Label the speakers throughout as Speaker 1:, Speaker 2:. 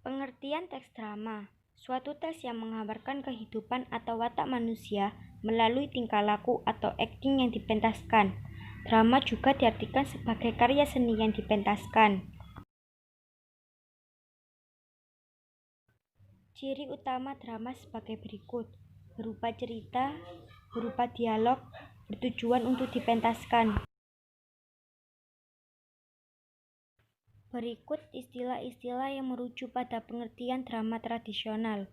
Speaker 1: Pengertian teks drama, suatu teks yang menggambarkan kehidupan atau watak manusia melalui tingkah laku atau akting yang dipentaskan. Drama juga diartikan sebagai karya seni yang dipentaskan. Ciri utama drama sebagai berikut: berupa cerita, berupa dialog, bertujuan untuk dipentaskan. Berikut istilah-istilah yang merujuk pada pengertian drama tradisional.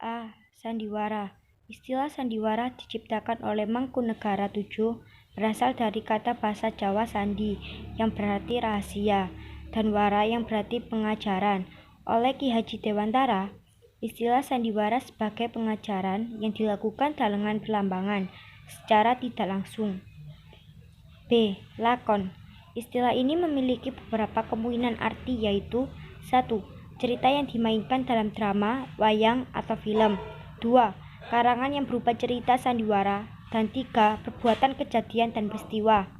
Speaker 1: A. Sandiwara. Istilah sandiwara diciptakan oleh Mangkunegara VII, berasal dari kata bahasa Jawa sandi, yang berarti rahasia, dan wara yang berarti pengajaran. Oleh Ki Haji Dewantara, istilah sandiwara sebagai pengajaran yang dilakukan dengan belambangan, secara tidak langsung. B. Lakon. Istilah ini memiliki beberapa kemungkinan arti, yaitu 1. Cerita yang dimainkan dalam drama, wayang, atau film. 2. Karangan yang berupa cerita sandiwara. Dan 3. Perbuatan, kejadian, dan peristiwa.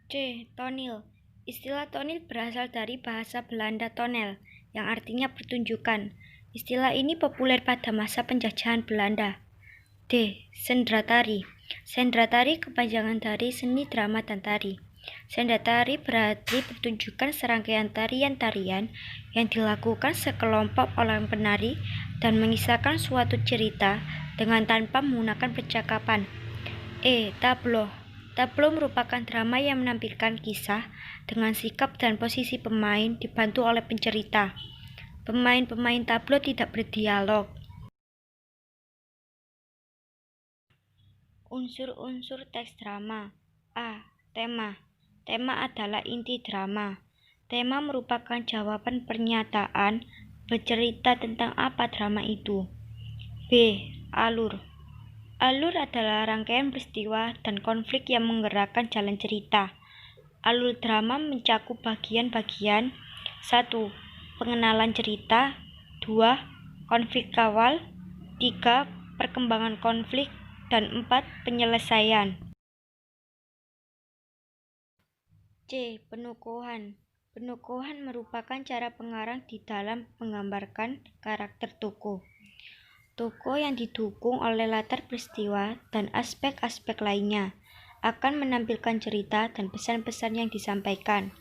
Speaker 1: C. Toneel. Istilah toneel berasal dari bahasa Belanda tonel, yang artinya pertunjukan. Istilah ini populer pada masa penjajahan Belanda. D. Sendratari. Sendratari kepanjangan dari seni, drama, dan tari. Sendratari berarti pertunjukan serangkaian tarian-tarian yang dilakukan sekelompok orang penari dan mengisahkan suatu cerita dengan tanpa menggunakan percakapan. E. Tablo. Tablo merupakan drama yang menampilkan kisah dengan sikap dan posisi pemain dibantu oleh pencerita. Pemain-pemain tablo tidak berdialog. Unsur-unsur teks drama. A. Tema. Tema adalah inti drama. Tema merupakan jawaban pernyataan bercerita tentang apa drama itu. B. Alur. Alur adalah rangkaian peristiwa dan konflik yang menggerakkan jalan cerita. Alur drama mencakup bagian-bagian: 1. Pengenalan cerita, 2. Konflik awal, 3. Perkembangan konflik, dan 4. Penyelesaian. C. Penukuhan. Penukuhan merupakan cara pengarang di dalam menggambarkan karakter tokoh. Tokoh yang didukung oleh latar peristiwa dan aspek-aspek lainnya akan menampilkan cerita dan pesan-pesan yang disampaikan.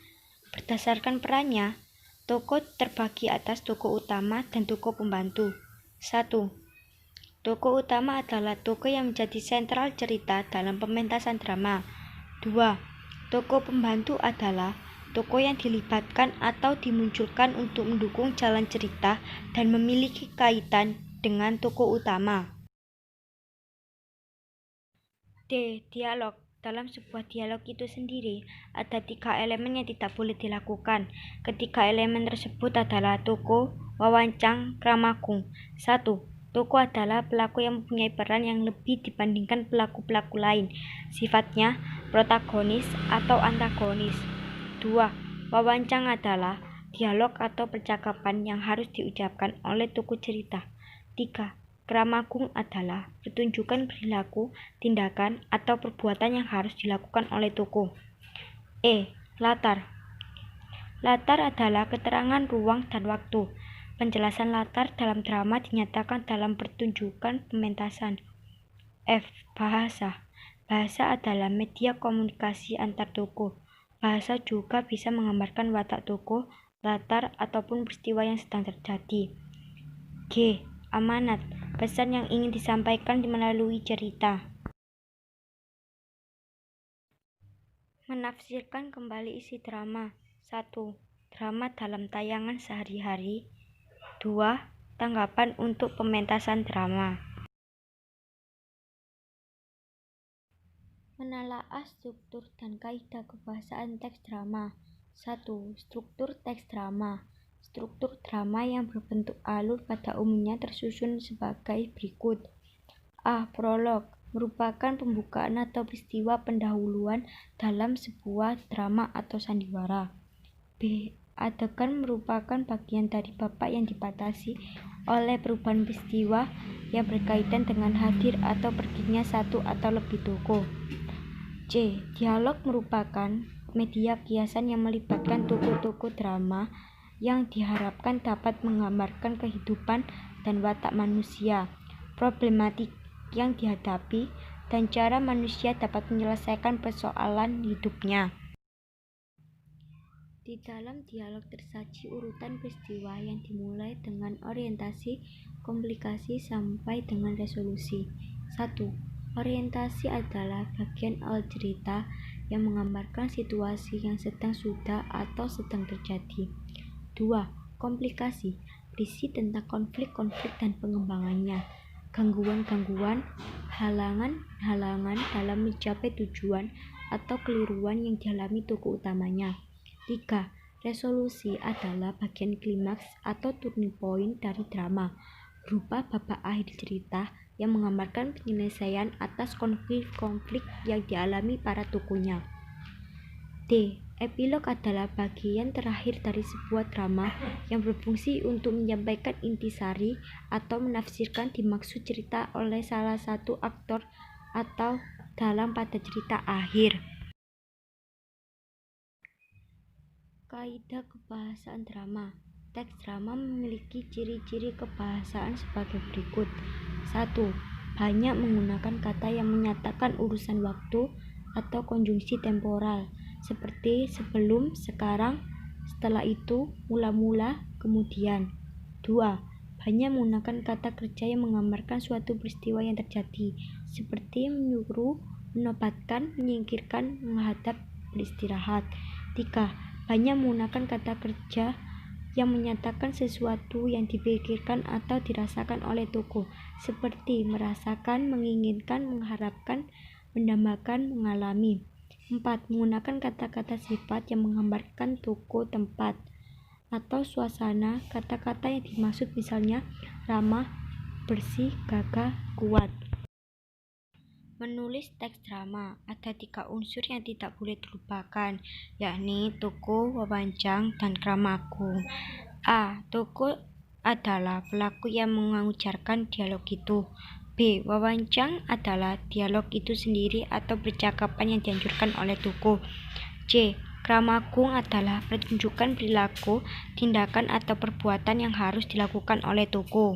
Speaker 1: Berdasarkan perannya, tokoh terbagi atas tokoh utama dan tokoh pembantu. 1. Tokoh utama adalah tokoh yang menjadi sentral cerita dalam pementasan drama. 2. Tokoh pembantu adalah tokoh yang dilibatkan atau dimunculkan untuk mendukung jalan cerita dan memiliki kaitan dengan tokoh utama. D. Dialog. Dalam sebuah dialog itu sendiri, ada 3 elemen yang tidak boleh dilakukan. Ketiga elemen tersebut adalah tokoh, wawancang, kramagung. 1. Tokoh adalah pelaku yang mempunyai peran yang lebih dibandingkan pelaku-pelaku lain. Sifatnya protagonis atau antagonis. 2. Wawancang adalah dialog atau percakapan yang harus diucapkan oleh tokoh cerita. 3. Kramagung adalah pertunjukan perilaku, tindakan, atau perbuatan yang harus dilakukan oleh tokoh. E. Latar. Latar adalah keterangan ruang dan waktu. Penjelasan latar dalam drama dinyatakan dalam pertunjukan pementasan. F. Bahasa. Bahasa adalah media komunikasi antar tokoh. Bahasa juga bisa menggambarkan watak tokoh, latar, ataupun peristiwa yang sedang terjadi. G. Amanat. Pesan yang ingin disampaikan melalui cerita. Menafsirkan kembali isi drama. 1. Drama dalam tayangan sehari-hari. 2. Tanggapan untuk pementasan drama. Menelaah struktur dan kaidah kebahasaan teks drama. 1. Struktur teks drama. Struktur drama yang berbentuk alur pada umumnya tersusun sebagai berikut. A. Prolog merupakan pembukaan atau peristiwa pendahuluan dalam sebuah drama atau sandiwara. B. Adegan merupakan bagian dari babak yang dibatasi oleh perubahan peristiwa yang berkaitan dengan hadir atau perginya satu atau lebih tokoh. C. Dialog merupakan media kiasan yang melibatkan tokoh-tokoh drama yang diharapkan dapat menggambarkan kehidupan dan watak manusia, problematik yang dihadapi, dan cara manusia dapat menyelesaikan persoalan hidupnya. Di dalam dialog tersaji urutan peristiwa yang dimulai dengan orientasi, komplikasi, sampai dengan resolusi. 1. Orientasi adalah bagian awal cerita yang menggambarkan situasi yang sudah atau sedang terjadi. 2. Komplikasi berisi tentang konflik-konflik dan pengembangannya, gangguan-gangguan, halangan-halangan dalam mencapai tujuan atau keliruan yang dialami tokoh utamanya. 3. Resolusi adalah bagian klimaks atau turning point dari drama, berupa babak akhir cerita yang menggambarkan penyelesaian atas konflik-konflik yang dialami para tokohnya. D. Epilog adalah bagian terakhir dari sebuah drama yang berfungsi untuk menyampaikan intisari atau menafsirkan dimaksud cerita oleh salah satu aktor atau dalam pada cerita akhir. Kaidah kebahasaan drama. Teks drama memiliki ciri-ciri kebahasaan sebagai berikut. 1. Banyak menggunakan kata yang menyatakan urusan waktu atau konjungsi temporal, seperti sebelum, sekarang, setelah itu, mula-mula, kemudian. 2. Banyak menggunakan kata kerja yang menggambarkan suatu peristiwa yang terjadi, seperti menyuruh, menobatkan, menyingkirkan, menghadap, beristirahat. 3. Banyak menggunakan kata kerja yang menyatakan sesuatu yang dipikirkan atau dirasakan oleh tokoh, seperti merasakan, menginginkan, mengharapkan, mendambakan, mengalami. 4. Menggunakan kata-kata sifat yang menggambarkan tokoh, tempat, atau suasana. Kata-kata yang dimaksud misalnya ramah, bersih, gagah, kuat. Menulis teks drama, ada 3 unsur yang tidak boleh dilupakan, yakni tokoh, wawancang, dan kramagung. A. Tokoh adalah pelaku yang mengujarkan dialog itu. B. Wawancang adalah dialog itu sendiri atau percakapan yang dianjurkan oleh tokoh. C. Kramagung adalah pertunjukan perilaku, tindakan, atau perbuatan yang harus dilakukan oleh tokoh.